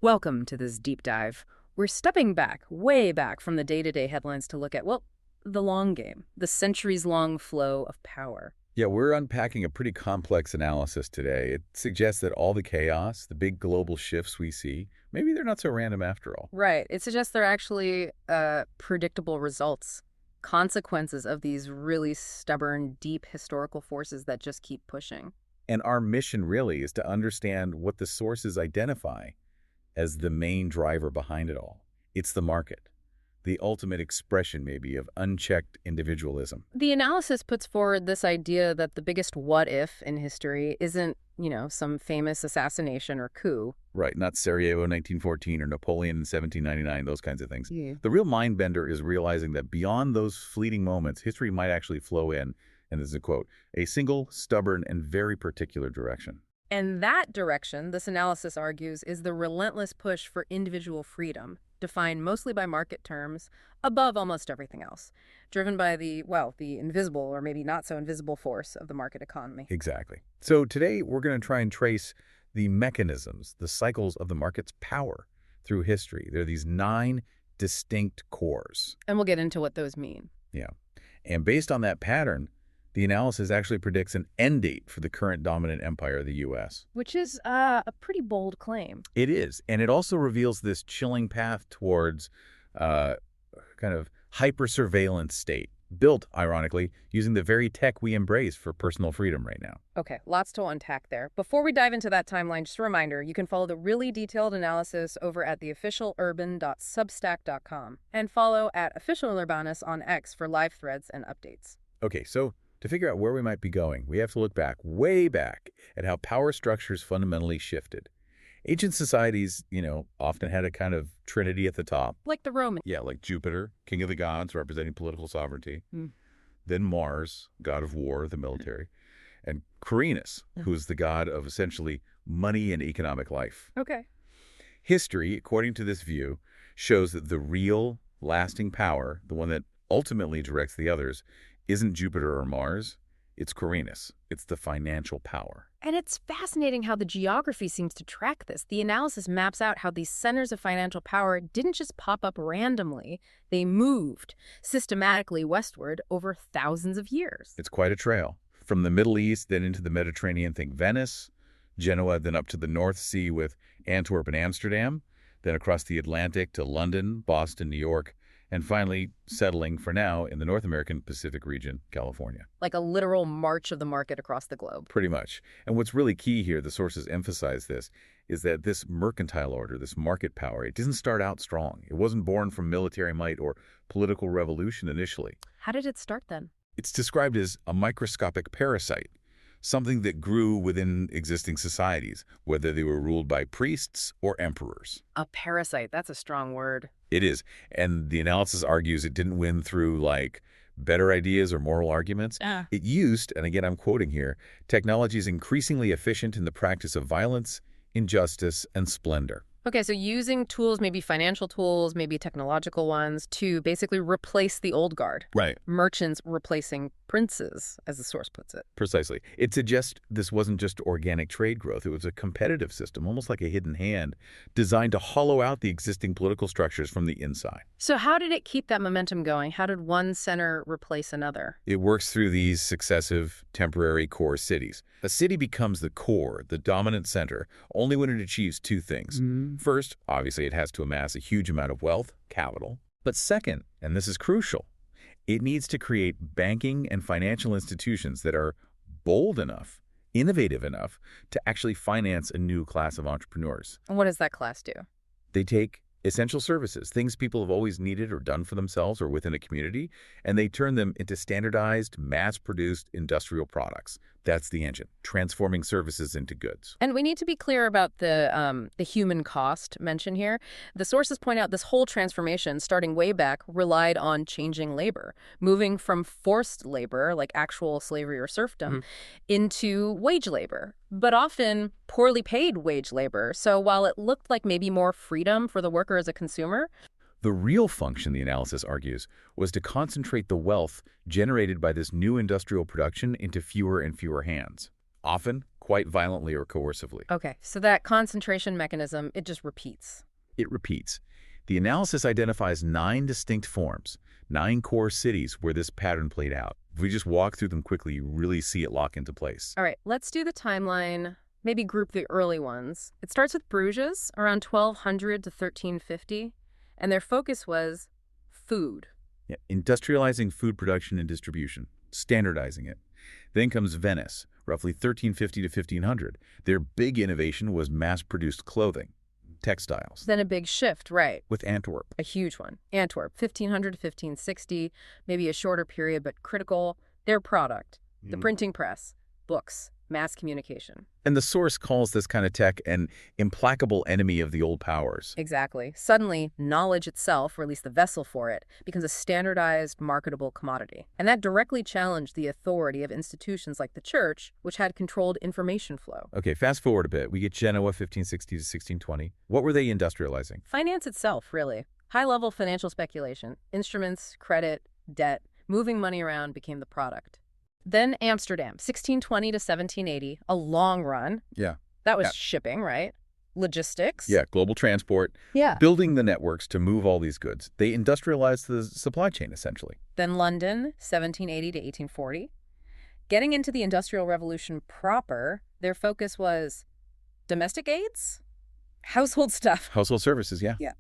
Welcome to this deep dive. We're stepping back, way back from the day-to-day headlines to look at, well, the long game, the centuries-long flow of power. Yeah, we're unpacking a pretty complex analysis today. It suggests that all the chaos, the big global shifts we see, maybe they're not so random after all. Right. It suggests they're actually predictable results, consequences of these really stubborn, deep historical forces that just keep pushing. And our mission really is to understand what the sources identify as the main driver behind it all. It's the market, the ultimate expression, maybe, of unchecked individualism. The analysis puts forward this idea that the biggest what-if in history isn't, some famous assassination or coup. Right, not Sarajevo in 1914 or Napoleon in 1799, those kinds of things. Yeah. The real mind bender is realizing that beyond those fleeting moments, history might actually flow in, and this is a quote, a single, stubborn, and very particular direction. And that direction, this analysis argues, is the relentless push for individual freedom, defined mostly by market terms, above almost everything else, driven by the invisible or maybe not so invisible force of the market economy. Exactly. So today we're going to try and trace the mechanisms, the cycles of the market's power through history. There are these 9 distinct cores. And we'll get into what those mean. Yeah. And based on that pattern, the analysis actually predicts an end date for the current dominant empire of the U.S. Which is a pretty bold claim. It is. And it also reveals this chilling path towards kind of hyper-surveillance state, built, ironically, using the very tech we embrace for personal freedom right now. Okay, lots to unpack there. Before we dive into that timeline, just a reminder, you can follow the really detailed analysis over at theofficialurban.substack.com and follow at officialurbanus on X for live threads and updates. Okay, so to figure out where we might be going, we have to look back, way back, at how power structures fundamentally shifted. Ancient societies, often had a kind of trinity at the top. Like the Roman. Yeah, like Jupiter, king of the gods, representing political sovereignty. Mm. Then Mars, god of war, the military. And Quirinus, who's the god of essentially money and economic life. Okay. History, according to this view, shows that the real, lasting power, the one that ultimately directs the others, isn't Jupiter or Mars, it's Quirinus. It's the financial power. And it's fascinating how the geography seems to track this. The analysis maps out how these centers of financial power didn't just pop up randomly. They moved systematically westward over thousands of years. It's quite a trail. From the Middle East, then into the Mediterranean, think Venice, Genoa, then up to the North Sea with Antwerp and Amsterdam, then across the Atlantic to London, Boston, New York, and finally settling for now in the North American Pacific region, California. Like a literal march of the market across the globe. Pretty much. And what's really key here, the sources emphasize this, is that this mercantile order, this market power, it didn't start out strong. It wasn't born from military might or political revolution initially. How did it start then? It's described as a microscopic parasite, something that grew within existing societies, whether they were ruled by priests or emperors. A parasite, that's a strong word. It is. And the analysis argues it didn't win through, better ideas or moral arguments. It used, and again I'm quoting here, technologies increasingly efficient in the practice of violence, injustice, and splendor. Okay, so using tools, maybe financial tools, maybe technological ones, to basically replace the old guard. Right. Merchants replacing princes, as the source puts it. Precisely. It suggests this wasn't just organic trade growth. It was a competitive system, almost like a hidden hand, designed to hollow out the existing political structures from the inside. So how did it keep that momentum going? How did one center replace another? It works through these successive temporary core cities. A city becomes the core, the dominant center, only when it achieves 2 things. First, obviously, it has to amass a huge amount of wealth, capital. But second, and this is crucial, it needs to create banking and financial institutions that are bold enough, innovative enough, to actually finance a new class of entrepreneurs. And what does that class do? They take essential services, things people have always needed or done for themselves or within a community, and they turn them into standardized, mass-produced industrial products. That's the engine, transforming services into goods. And we need to be clear about the human cost mentioned here. The sources point out this whole transformation, starting way back, relied on changing labor, moving from forced labor, like actual slavery or serfdom, into wage labor, but often poorly paid wage labor. So while it looked like maybe more freedom for the worker as a consumer, the real function, the analysis argues, was to concentrate the wealth generated by this new industrial production into fewer and fewer hands. often quite violently or coercively. Okay, so that concentration mechanism, it just repeats. It repeats. The analysis identifies 9 distinct forms, 9 core cities where this pattern played out. If we just walk through them quickly, you really see it lock into place. All right, let's do the timeline, maybe group the early ones. It starts with Bruges, around 1200 to 1350, and their focus was food. Yeah, industrializing food production and distribution, standardizing it. Then comes Venice, roughly 1350 to 1500. Their big innovation was mass-produced clothing, textiles. Then a big shift, right? With Antwerp. A huge one. Antwerp, 1500 to 1560, maybe a shorter period, but critical. Their product, the printing press, books, mass communication. And the source calls this kind of tech an implacable enemy of the old powers. Exactly. Suddenly, knowledge itself, or at least the vessel for it, becomes a standardized, marketable commodity. And that directly challenged the authority of institutions like the church, which had controlled information flow. Okay, fast forward a bit. We get Genoa, 1560 to 1620. What were they industrializing? Finance itself, really. High-level financial speculation. Instruments, credit, debt, moving money around became the product. Then Amsterdam, 1620 to 1780, a long run. Yeah. That was shipping, right? Logistics. Yeah, global transport. Yeah. Building the networks to move all these goods. They industrialized the supply chain, essentially. Then London, 1780 to 1840. Getting into the Industrial Revolution proper, their focus was domestic aids? Household stuff. Household services, yeah. Yeah.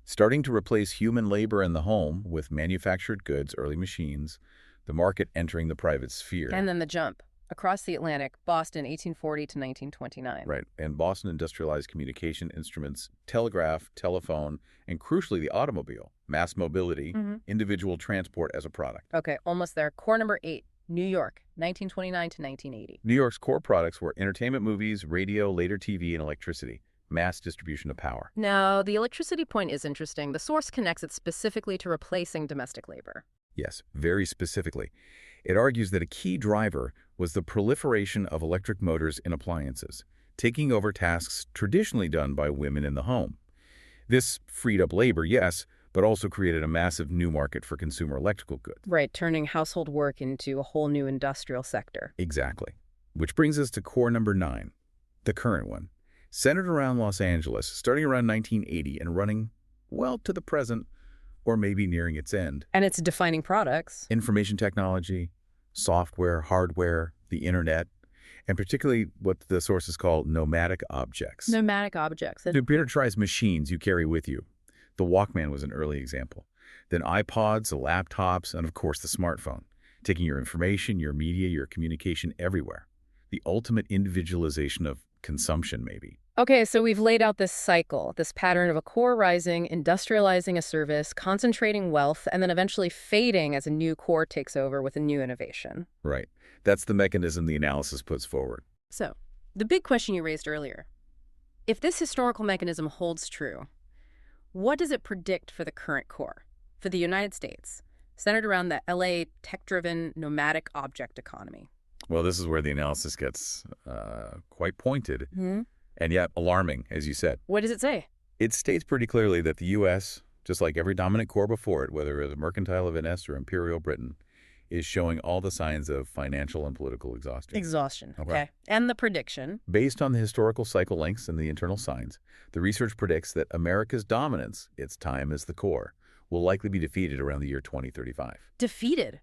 Starting to replace human labor in the home with manufactured goods, early machines, the market entering the private sphere. And then the jump. Across the Atlantic, Boston, 1840 to 1929. Right. And Boston industrialized communication instruments, telegraph, telephone, and crucially the automobile, mass mobility, individual transport as a product. Okay, almost there. Core number 8, New York, 1929 to 1980. New York's core products were entertainment movies, radio, later TV, and electricity, mass distribution of power. Now, the electricity point is interesting. The source connects it specifically to replacing domestic labor. Yes, very specifically. It argues that a key driver was the proliferation of electric motors in appliances, taking over tasks traditionally done by women in the home. This freed up labor, yes, but also created a massive new market for consumer electrical goods. Right, turning household work into a whole new industrial sector. Exactly. Which brings us to core number 9, the current one, centered around Los Angeles, starting around 1980 and running, well, to the present, or maybe nearing its end. And it's defining products. Information technology, software, hardware, the internet, and particularly what the sources call nomadic objects. Nomadic objects. The computerized machines you carry with you. The Walkman was an early example. Then iPods, the laptops, and of course the smartphone, taking your information, your media, your communication everywhere. The ultimate individualization of consumption, maybe. Okay, so we've laid out this cycle, this pattern of a core rising, industrializing a service, concentrating wealth, and then eventually fading as a new core takes over with a new innovation. Right. That's the mechanism the analysis puts forward. So, the big question you raised earlier. If this historical mechanism holds true, what does it predict for the current core, for the United States, centered around the LA tech-driven nomadic object economy? Well, this is where the analysis gets quite pointed. And yet alarming, as you said. What does it say? It states pretty clearly that the U.S., just like every dominant core before it, whether it was mercantile Venice or imperial Britain, is showing all the signs of financial and political exhaustion. Exhaustion, okay. And the prediction? Based on the historical cycle lengths and the internal signs, the research predicts that America's dominance, its time as the core, will likely be defeated around the year 2035. Defeated?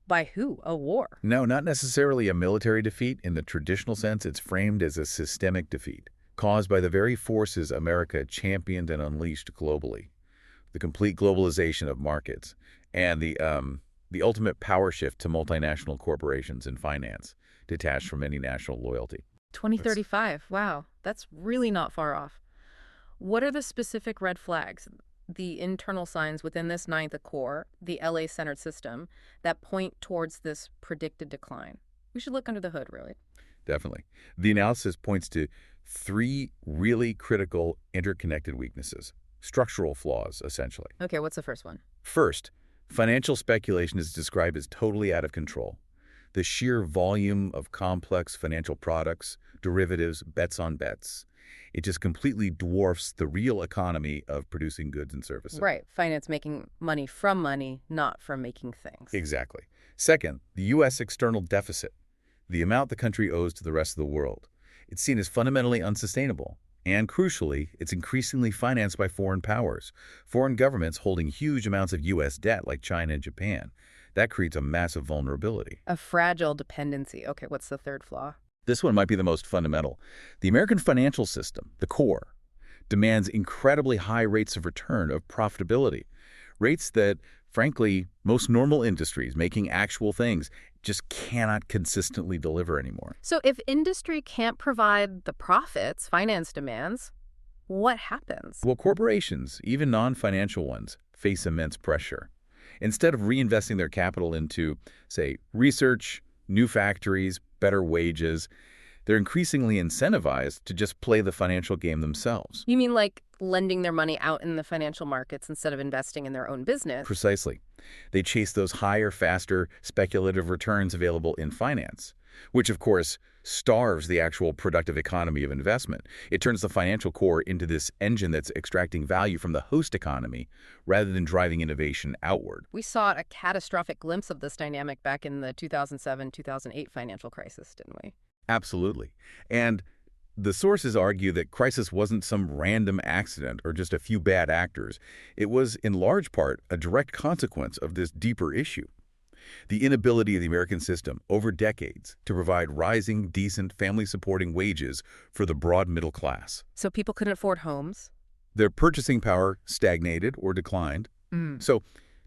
By who? A war? No, not necessarily a military defeat. In the traditional sense, it's framed as a systemic defeat, caused by the very forces America championed and unleashed globally. The complete globalization of markets and the ultimate power shift to multinational corporations and finance, detached from any national loyalty. 2035, wow, that's really not far off. What are the specific red flags, the internal signs within this ninth core, the LA-centered system, that point towards this predicted decline? We should look under the hood, really. Definitely. The analysis points to 3 really critical interconnected weaknesses, structural flaws, essentially. Okay, what's the first one? First, financial speculation is described as totally out of control. The sheer volume of complex financial products, derivatives, bets on bets, it just completely dwarfs the real economy of producing goods and services. Right. Finance making money, not from making things. Exactly. Second, the U.S. external deficit. the amount the country owes to the rest of the world. It's seen as fundamentally unsustainable. And crucially, it's increasingly financed by foreign powers, foreign governments holding huge amounts of U.S. debt like China and Japan. That creates a massive vulnerability. A fragile dependency. Okay, what's the third flaw? This one might be the most fundamental. The American financial system, the core, demands incredibly high rates of return of profitability, rates that, frankly, most normal industries making actual things just cannot consistently deliver anymore. So if industry can't provide the profits finance demands, what happens? Well, corporations, even non-financial ones, face immense pressure. Instead of reinvesting their capital into, say, research, new factories, better wages, they're increasingly incentivized to just play the financial game themselves. You mean like lending their money out in the financial markets instead of investing in their own business? Precisely. They chase those higher, faster, speculative returns available in finance, which, of course, starves the actual productive economy of investment. It turns the financial core into this engine that's extracting value from the host economy rather than driving innovation outward. We saw a catastrophic glimpse of this dynamic back in the 2007-2008 financial crisis, didn't we? Absolutely. And the sources argue that crisis wasn't some random accident or just a few bad actors. It was, in large part, a direct consequence of this deeper issue. The inability of the American system over decades to provide rising, decent, family-supporting wages for the broad middle class. So people couldn't afford homes? Their purchasing power stagnated or declined. So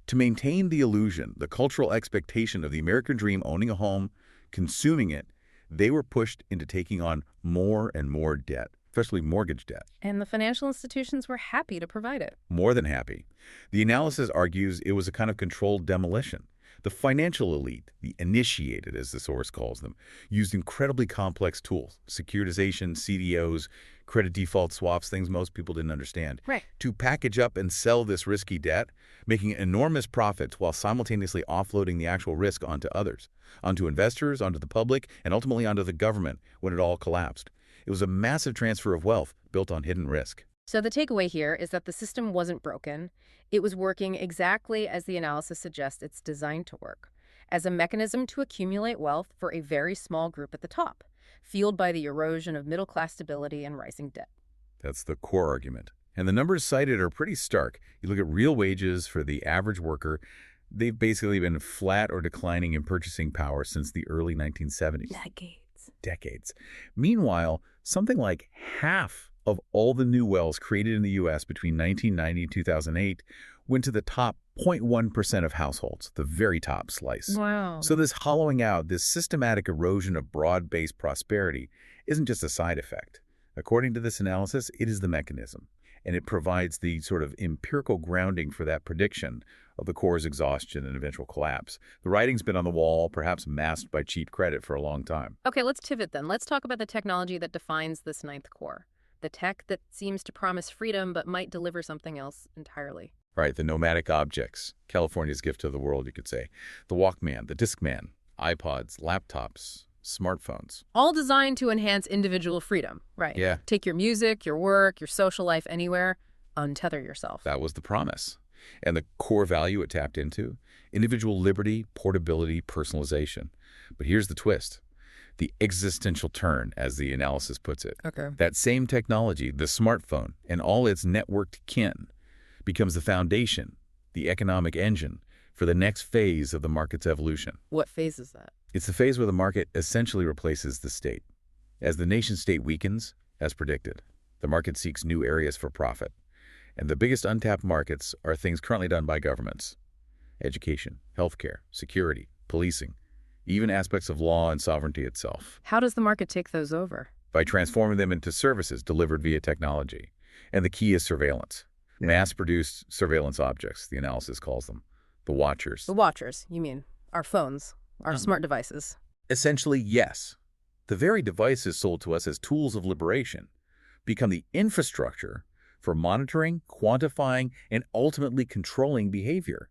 to maintain the illusion, the cultural expectation of the American dream owning a home, consuming it, they were pushed into taking on more and more debt, especially mortgage debt. And the financial institutions were happy to provide it. More than happy. The analysis argues it was a kind of controlled demolition. The financial elite, the initiated as the source calls them, used incredibly complex tools, securitization, CDOs, credit default swaps, things most people didn't understand, Right. to package up and sell this risky debt, making enormous profits while simultaneously offloading the actual risk onto others, onto investors, onto the public, and ultimately onto the government when it all collapsed. It was a massive transfer of wealth built on hidden risk. So the takeaway here is that the system wasn't broken. It was working exactly as the analysis suggests it's designed to work, as a mechanism to accumulate wealth for a very small group at the top, fueled by the erosion of middle-class stability and rising debt. That's the core argument. And the numbers cited are pretty stark. You look at real wages for the average worker, they've basically been flat or declining in purchasing power since the early 1970s. Decades. Meanwhile, something like half of all the new wells created in the U.S. between 1990 and 2008 went to the top 0.1% of households, the very top slice. Wow. So this hollowing out, this systematic erosion of broad-based prosperity isn't just a side effect. According to this analysis, it is the mechanism, and it provides the sort of empirical grounding for that prediction of the core's exhaustion and eventual collapse. The writing's been on the wall, perhaps masked by cheap credit for a long time. Okay, let's pivot then. Let's talk about the technology that defines this ninth core. The tech that seems to promise freedom but might deliver something else entirely. Right, the nomadic objects, California's gift to the world, you could say. The Walkman, the Discman, iPods, laptops, smartphones. All designed to enhance individual freedom, right? Yeah. Take your music, your work, your social life anywhere, untether yourself. That was the promise. And the core value it tapped into, individual liberty, portability, personalization. But here's the twist. The existential turn, as the analysis puts it. Okay. That same technology, the smartphone, and all its networked kin, becomes the foundation, the economic engine, for the next phase of the market's evolution. What phase is that? It's the phase where the market essentially replaces the state. As the nation-state weakens, as predicted, the market seeks new areas for profit. And the biggest untapped markets are things currently done by governments. Education, healthcare, security, policing, even aspects of law and sovereignty itself. How does the market take those over? By transforming them into services delivered via technology. And the key is surveillance. Yeah. Mass-produced surveillance objects, the analysis calls them. The watchers. The watchers, you mean our phones, our smart devices. Essentially, yes. The very devices sold to us as tools of liberation become the infrastructure for monitoring, quantifying, and ultimately controlling behavior,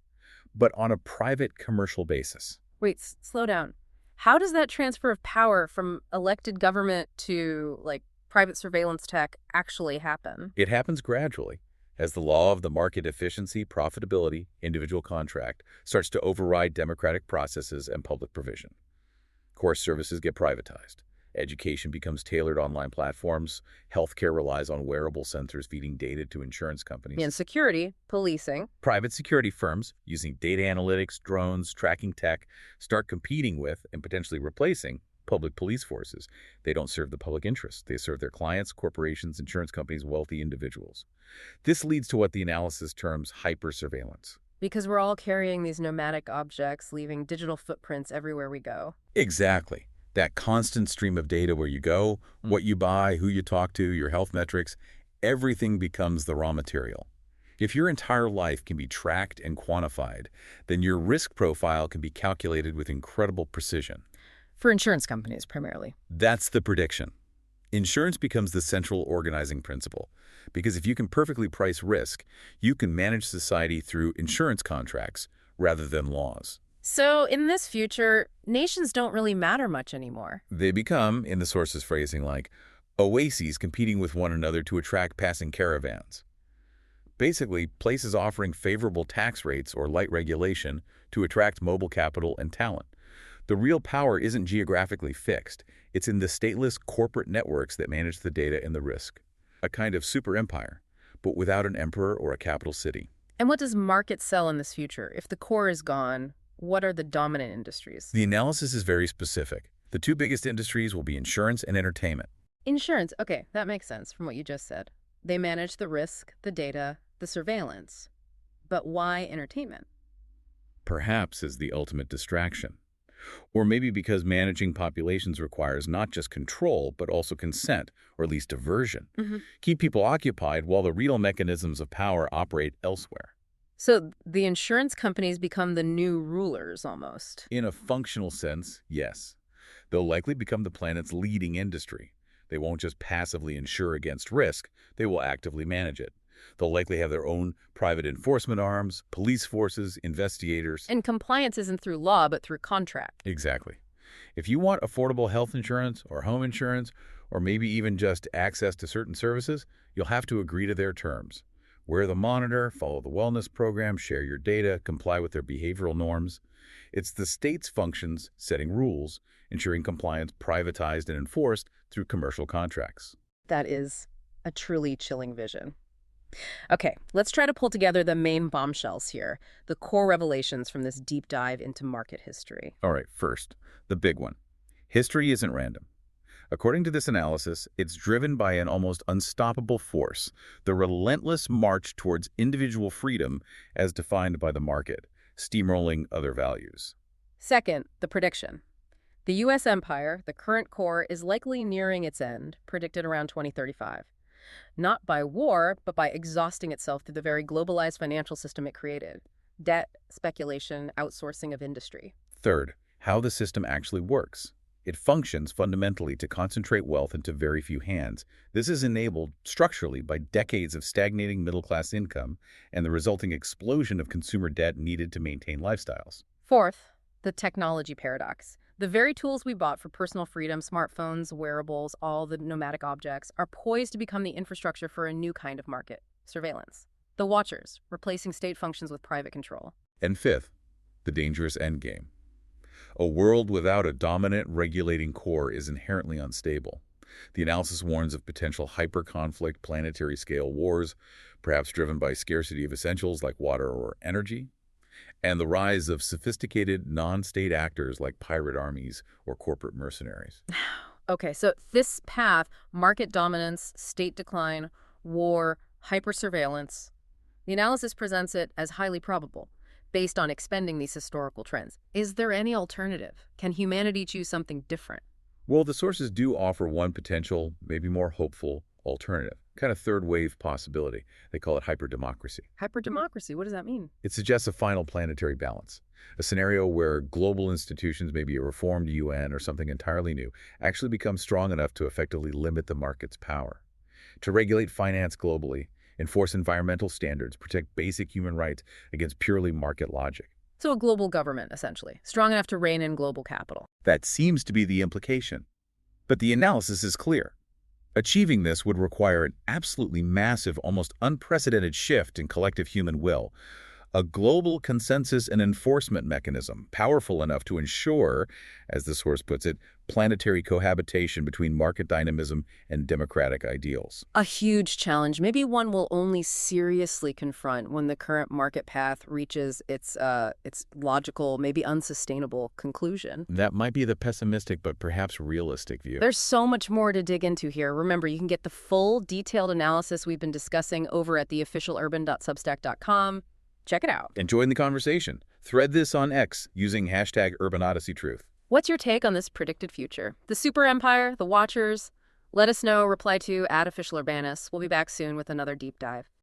but on a private commercial basis. Wait, slow down. How does that transfer of power from elected government to, like, private surveillance tech actually happen? It happens gradually as the law of the market efficiency, profitability, individual contract starts to override democratic processes and public provision. Core services get privatized. Education becomes tailored online platforms. Healthcare relies on wearable sensors feeding data to insurance companies. And security, policing. Private security firms, using data analytics, drones, tracking tech, start competing with and potentially replacing public police forces. They don't serve the public interest. They serve their clients, corporations, insurance companies, wealthy individuals. This leads to what the analysis terms hypersurveillance. Because we're all carrying these nomadic objects, leaving digital footprints everywhere we go. Exactly. That constant stream of data where you go, what you buy, who you talk to, your health metrics, everything becomes the raw material. If your entire life can be tracked and quantified, then your risk profile can be calculated with incredible precision. For insurance companies, primarily. That's the prediction. Insurance becomes the central organizing principle, because if you can perfectly price risk, you can manage society through insurance contracts rather than laws. So in this future, nations don't really matter much anymore. They become, in the source's phrasing, like oases competing with one another to attract passing caravans. Basically, places offering favorable tax rates or light regulation to attract mobile capital and talent. The real power isn't geographically fixed. It's in the stateless corporate networks that manage the data and the risk. A kind of super empire, but without an emperor or a capital city. And what does market sell in this future? If the core is gone, what are the dominant industries? The analysis is very specific. The two biggest industries will be insurance and entertainment. Insurance, okay, that makes sense from what you just said. They manage the risk, the data, the surveillance. But why entertainment? Perhaps as the ultimate distraction. Or maybe because managing populations requires not just control, but also consent, or at least diversion. Keep people occupied while the real mechanisms of power operate elsewhere. So the insurance companies become the new rulers, almost. In a functional sense, yes. They'll likely become the planet's leading industry. They won't just passively insure against risk, they will actively manage it. They'll likely have their own private enforcement arms, police forces, investigators. And compliance isn't through law, but through contract. Exactly. If you want affordable health insurance or home insurance, or maybe even just access to certain services, you'll have to agree to their terms. Wear the monitor, follow the wellness program, share your data, comply with their behavioral norms. It's the state's functions setting rules, ensuring compliance privatized and enforced through commercial contracts. That is a truly chilling vision. Okay, let's try to pull together the main bombshells here, the core revelations from this deep dive into market history. All right, first, the big one. History isn't random. According to this analysis, it's driven by an almost unstoppable force, the relentless march towards individual freedom as defined by the market, steamrolling other values. Second, the prediction. The U.S. empire, the current core, is likely nearing its end, predicted around 2035. Not by war, but by exhausting itself through the very globalized financial system it created. Debt, speculation, outsourcing of industry. Third, how the system actually works. It functions fundamentally to concentrate wealth into very few hands. This is enabled structurally by decades of stagnating middle-class income and the resulting explosion of consumer debt needed to maintain lifestyles. Fourth, the technology paradox. The very tools we bought for personal freedom, smartphones, wearables, all the nomadic objects, are poised to become the infrastructure for a new kind of market, surveillance. The watchers, replacing state functions with private control. And fifth, the dangerous endgame. A world without a dominant regulating core is inherently unstable. The analysis warns of potential hyper-conflict planetary-scale wars, perhaps driven by scarcity of essentials like water or energy, and the rise of sophisticated non-state actors like pirate armies or corporate mercenaries. Okay, so this path, market dominance, state decline, war, hyper-surveillance, the analysis presents it as highly probable, based on expending these historical trends. Is there any alternative? Can humanity choose something different? Well, the sources do offer one potential, maybe more hopeful alternative, kind of third-wave possibility. They call it hyperdemocracy. Hyperdemocracy, what does that mean? It suggests a final planetary balance, a scenario where global institutions, maybe a reformed UN or something entirely new, actually become strong enough to effectively limit the market's power, to regulate finance globally, enforce environmental standards, protect basic human rights against purely market logic. So a global government, essentially, strong enough to rein in global capital. That seems to be the implication. But the analysis is clear. Achieving this would require an absolutely massive, almost unprecedented shift in collective human will, a global consensus and enforcement mechanism powerful enough to ensure, as the source puts it, planetary cohabitation between market dynamism and democratic ideals. A huge challenge, maybe one we'll only seriously confront when the current market path reaches its logical, maybe unsustainable conclusion. That might be the pessimistic but perhaps realistic view. There's so much more to dig into here. Remember, you can get the full detailed analysis we've been discussing over at theofficialurban.substack.com. Check it out. And join the conversation. Thread this on X using #UrbanOdysseyTruth. What's your take on this predicted future? The super empire, the watchers? Let us know. Reply to @officialurbanus. We'll be back soon with another deep dive.